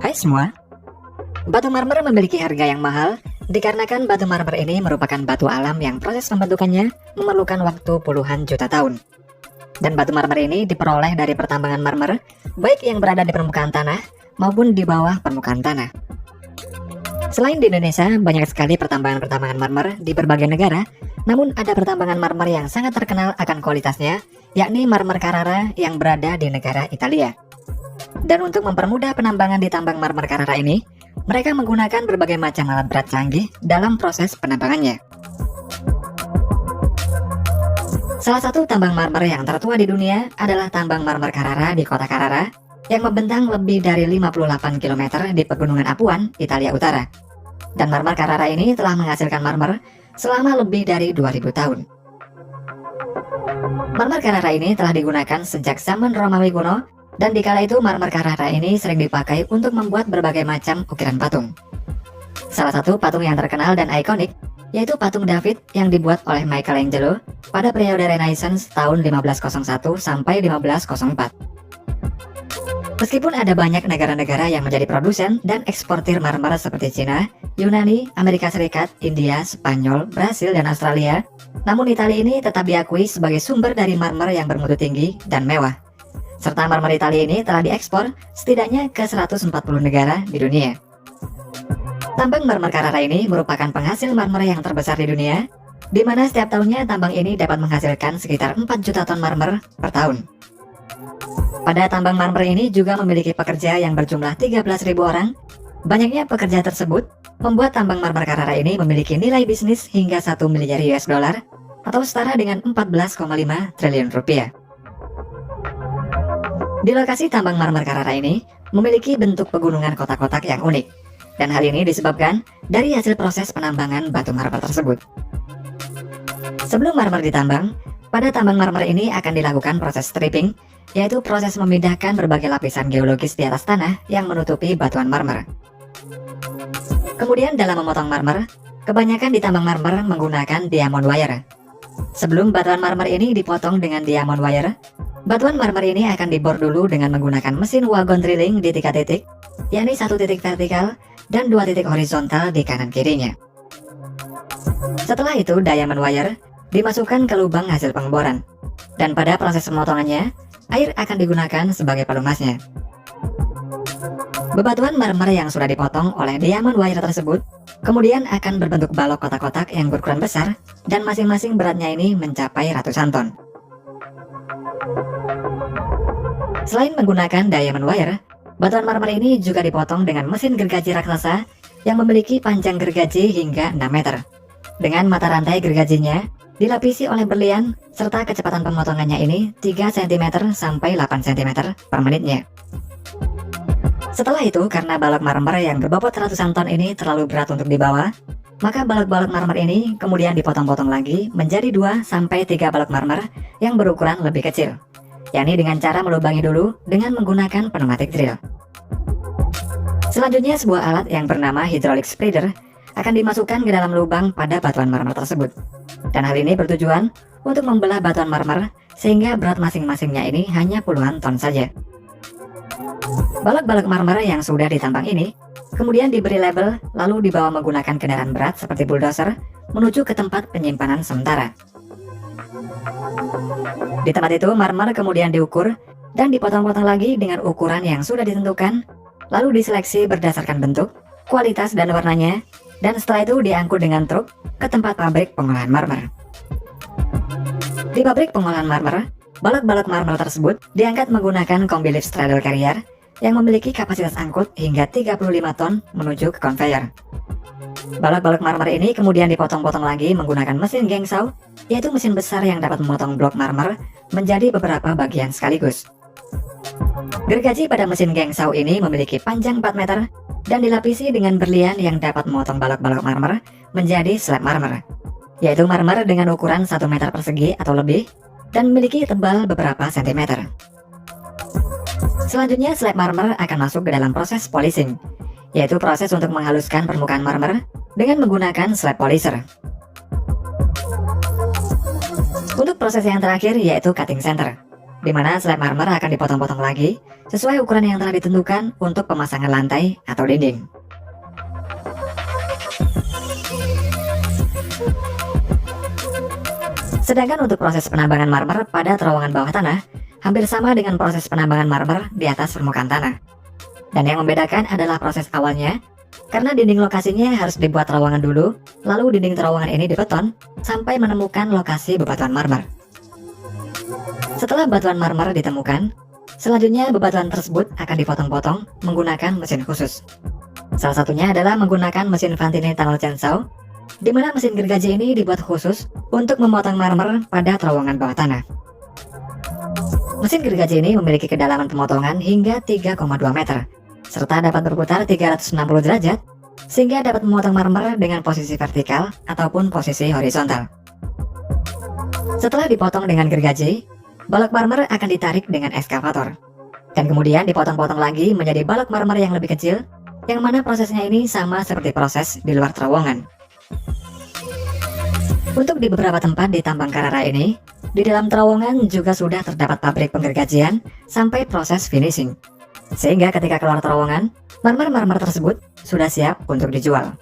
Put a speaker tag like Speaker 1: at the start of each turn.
Speaker 1: Hai semua, batu marmer memiliki harga yang mahal dikarenakan batu marmer ini merupakan batu alam yang proses pembentukannya memerlukan waktu puluhan juta tahun. Dan batu marmer ini diperoleh dari pertambangan marmer, baik yang berada di permukaan tanah maupun di bawah permukaan tanah. Selain di Indonesia, banyak sekali pertambangan-pertambangan marmer di berbagai negara, namun ada pertambangan marmer yang sangat terkenal akan kualitasnya, yakni marmer Carrara yang berada di negara Italia. Dan untuk mempermudah penambangan di tambang marmer Carrara ini, mereka menggunakan berbagai macam alat berat canggih dalam proses penambangannya. Salah satu tambang marmer yang tertua di dunia adalah tambang marmer Carrara di kota Carrara yang membentang lebih dari 58 km di pegunungan Apuan, Italia Utara. Dan marmer Carrara ini telah menghasilkan marmer selama lebih dari 2000 tahun. Marmer Carrara ini telah digunakan sejak zaman Romawi kuno, dan di kala itu marmer Carrara ini sering dipakai untuk membuat berbagai macam ukiran patung. Salah satu patung yang terkenal dan ikonik yaitu patung David yang dibuat oleh Michelangelo pada periode Renaissance tahun 1501 sampai 1504. Meskipun ada banyak negara-negara yang menjadi produsen dan eksportir marmer seperti Cina, Yunani, Amerika Serikat, India, Spanyol, Brasil, dan Australia, namun Italia ini tetap diakui sebagai sumber dari marmer yang bermutu tinggi dan mewah. Serta marmer Italia ini telah diekspor setidaknya ke 140 negara di dunia. Tambang marmer Carrara ini merupakan penghasil marmer yang terbesar di dunia, di mana setiap tahunnya tambang ini dapat menghasilkan sekitar 4 juta ton marmer per tahun. Pada tambang marmer ini juga memiliki pekerja yang berjumlah 13.000 orang. Banyaknya pekerja tersebut membuat tambang marmer Carrara ini memiliki nilai bisnis hingga 1 miliar US dollar atau setara dengan 14,5 triliun rupiah. Di lokasi tambang marmer Carrara ini memiliki bentuk pegunungan kotak-kotak yang unik, dan hal ini disebabkan dari hasil proses penambangan batu marmer tersebut. Sebelum marmer ditambang, pada tambang marmer ini akan dilakukan proses stripping, yaitu proses memindahkan berbagai lapisan geologis di atas tanah yang menutupi batuan marmer. Kemudian dalam memotong marmer, kebanyakan di tambang marmer menggunakan diamond wire. Sebelum batuan marmer ini dipotong dengan diamond wire, batuan marmer ini akan dibor dulu dengan menggunakan mesin wagon drilling di 3 titik, yakni 1 titik vertikal dan 2 titik horizontal di kanan kirinya. Setelah itu diamond wire dimasukkan ke lubang hasil pengeboran, dan pada proses pemotongannya, air akan digunakan sebagai pelumasnya. Bebatuan marmer yang sudah dipotong oleh diamond wire tersebut kemudian akan berbentuk balok kotak-kotak yang berukuran besar, dan masing-masing beratnya ini mencapai ratusan ton. Selain menggunakan diamond wire, batuan marmer ini juga dipotong dengan mesin gergaji raksasa yang memiliki panjang gergaji hingga 6 meter. Dengan mata rantai gergajinya dilapisi oleh berlian, serta kecepatan pemotongannya ini 3 cm sampai 8 cm per menitnya. Setelah itu, karena balok marmer yang berbobot ratusan ton ini terlalu berat untuk dibawa, maka balok-balok marmer ini kemudian dipotong-potong lagi menjadi 2 sampai 3 balok marmer yang berukuran lebih kecil, yakni dengan cara melubangi dulu dengan menggunakan pneumatic drill. Selanjutnya, sebuah alat yang bernama hydraulic spreader akan dimasukkan ke dalam lubang pada batuan marmer tersebut. Dan hal ini bertujuan untuk membelah batuan marmer sehingga berat masing-masingnya ini hanya puluhan ton saja. Balok-balok marmer yang sudah ditambang ini kemudian diberi label lalu dibawa menggunakan kendaraan berat seperti bulldozer menuju ke tempat penyimpanan sementara. Di tempat itu marmer kemudian diukur dan dipotong-potong lagi dengan ukuran yang sudah ditentukan, lalu diseleksi berdasarkan bentuk, kualitas, dan warnanya, dan setelah itu diangkut dengan truk ke tempat pabrik pengolahan marmer. Di pabrik pengolahan marmer, balok-balok marmer tersebut diangkat menggunakan kombi lift straddle carrier yang memiliki kapasitas angkut hingga 35 ton menuju ke konveyor. Balok-balok marmer ini kemudian dipotong-potong lagi menggunakan mesin gangsaw, yaitu mesin besar yang dapat memotong blok marmer menjadi beberapa bagian sekaligus. Gergaji pada mesin gangsaw ini memiliki panjang 4 meter dan dilapisi dengan berlian yang dapat memotong balok-balok marmer menjadi slab marmer, yaitu marmer dengan ukuran 1 meter persegi atau lebih dan memiliki tebal beberapa sentimeter. Selanjutnya, slab marmer akan masuk ke dalam proses polishing, yaitu proses untuk menghaluskan permukaan marmer dengan menggunakan slab polisher. Untuk proses yang terakhir yaitu cutting center, di mana slab marmer akan dipotong-potong lagi sesuai ukuran yang telah ditentukan untuk pemasangan lantai atau dinding. Sedangkan untuk proses penambangan marmer pada terowongan bawah tanah hampir sama dengan proses penambangan marmer di atas permukaan tanah. Dan yang membedakan adalah proses awalnya, karena dinding lokasinya harus dibuat terowongan dulu, lalu dinding terowongan ini dibeton sampai menemukan lokasi bebatuan marmer. Setelah batuan marmer ditemukan, selanjutnya bebatuan tersebut akan dipotong-potong menggunakan mesin khusus. Salah satunya adalah menggunakan mesin Vantini Tunnel Chainsaw, di mana mesin gergaji ini dibuat khusus untuk memotong marmer pada terowongan bawah tanah. Mesin gergaji ini memiliki kedalaman pemotongan hingga 3,2 meter, serta dapat berputar 360 derajat, sehingga dapat memotong marmer dengan posisi vertikal ataupun posisi horizontal. Setelah dipotong dengan gergaji, balok marmer akan ditarik dengan ekskavator, dan kemudian dipotong-potong lagi menjadi balok marmer yang lebih kecil, yang mana prosesnya ini sama seperti proses di luar terowongan. Untuk di beberapa tempat di Tambang Carrara ini, di dalam terowongan juga sudah terdapat pabrik penggergajian sampai proses finishing. Sehingga ketika keluar terowongan, marmer-marmer tersebut sudah siap untuk dijual.